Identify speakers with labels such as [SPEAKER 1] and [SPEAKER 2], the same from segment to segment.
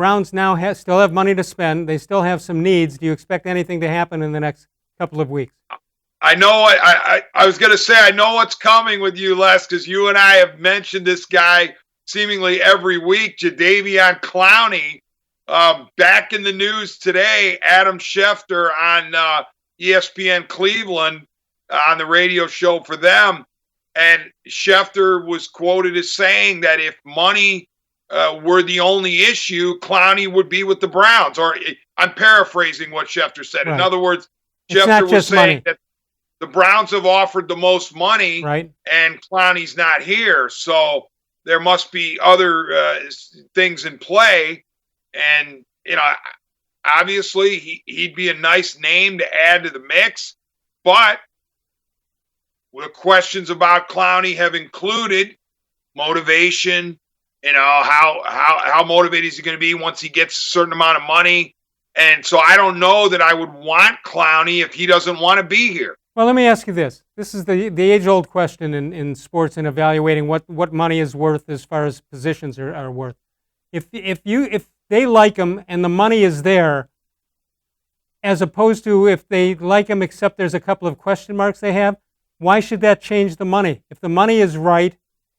[SPEAKER 1] Browns now still have money to spend. They still have some needs. Do you expect anything to happen in the next couple of weeks?
[SPEAKER 2] I know. I was going to say I know what's coming with you, Les, because you and I have mentioned this guy seemingly every week, Jadeveon Clowney. Back in the news today, Adam Schefter on ESPN Cleveland on the radio show for them. And Schefter was quoted as saying that if money were the only issue, Clowney would be with the Browns. Or I'm paraphrasing what Schefter said.
[SPEAKER 1] Right.
[SPEAKER 2] In other words,
[SPEAKER 1] it's
[SPEAKER 2] Schefter was saying
[SPEAKER 1] money.
[SPEAKER 2] that the Browns have offered the most money,
[SPEAKER 1] right,
[SPEAKER 2] and Clowney's not here. So there must be other things in play. And, obviously he'd be a nice name to add to the mix. But the questions about Clowney have included motivation, how motivated is he going to be once he gets a certain amount of money. And so I don't know that I would want Clowney if he doesn't want to be here.
[SPEAKER 1] Well, let me ask you this. This is the age-old question in sports and evaluating what money is worth as far as positions are worth. If they like him and the money is there, as opposed to if they like him except there's a couple of question marks they have, why should that change the money? If the money is right,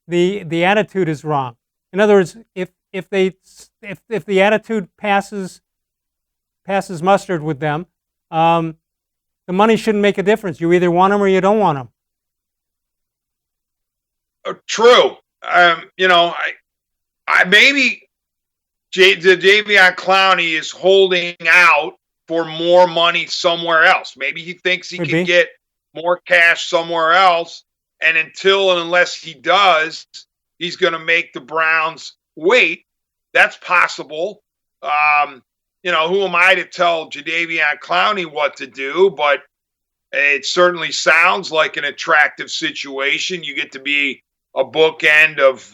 [SPEAKER 1] the attitude is wrong. In other words, if the attitude passes mustard with them, the money shouldn't make a difference. You either want them or you don't want them.
[SPEAKER 2] True. Maybe Jadeveon Clowney is holding out for more money somewhere else. Maybe he thinks he can get more cash somewhere else, and until and unless he does, he's going to make the Browns wait. That's possible. Who am I to tell Jadeveon Clowney what to do? But it certainly sounds like an attractive situation. You get to be a bookend of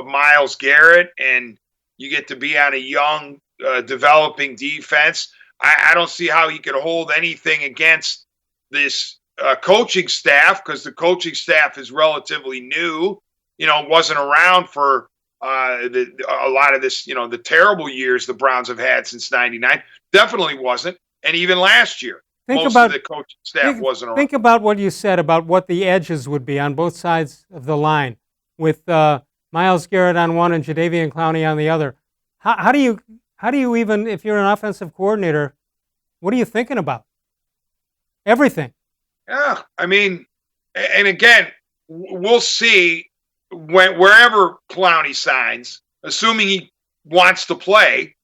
[SPEAKER 2] Myles Garrett, and you get to be on a young, developing defense. I don't see how he could hold anything against this coaching staff, because the coaching staff is relatively new. Wasn't around for a lot of this, the terrible years the Browns have had since '99. Definitely wasn't. And even last year, most of the coaching staff wasn't around.
[SPEAKER 1] Think about what you said about what the edges would be on both sides of the line, with Myles Garrett on one and Jadeveon Clowney on the other. How do you even, if you're an offensive coordinator, what are you thinking about? Everything.
[SPEAKER 2] Yeah, and again, we'll see wherever Clowney signs, assuming he wants to play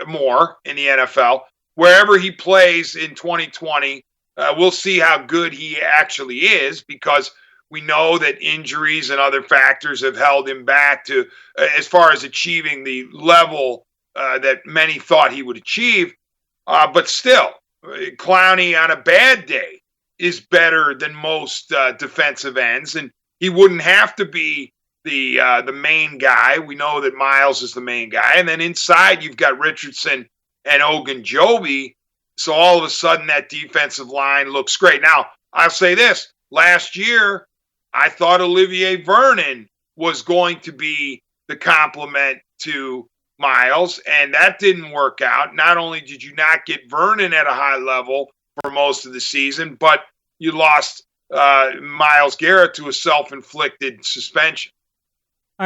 [SPEAKER 2] more in the NFL, wherever he plays in 2020, we'll see how good he actually is, because we know that injuries and other factors have held him back to as far as achieving the level that many thought he would achieve. But still, Clowney on a bad day is better than most defensive ends, and he wouldn't have to be the main guy. We know that Myles is the main guy, and then inside you've got Richardson and Ogunjobi. So all of a sudden that defensive line looks great. Now, I'll say this. Last year, I thought Olivier Vernon was going to be the complement to Myles, and that didn't work out. Not only did you not get Vernon at a high level for most of the season, but you lost Myles Garrett to a self-inflicted suspension.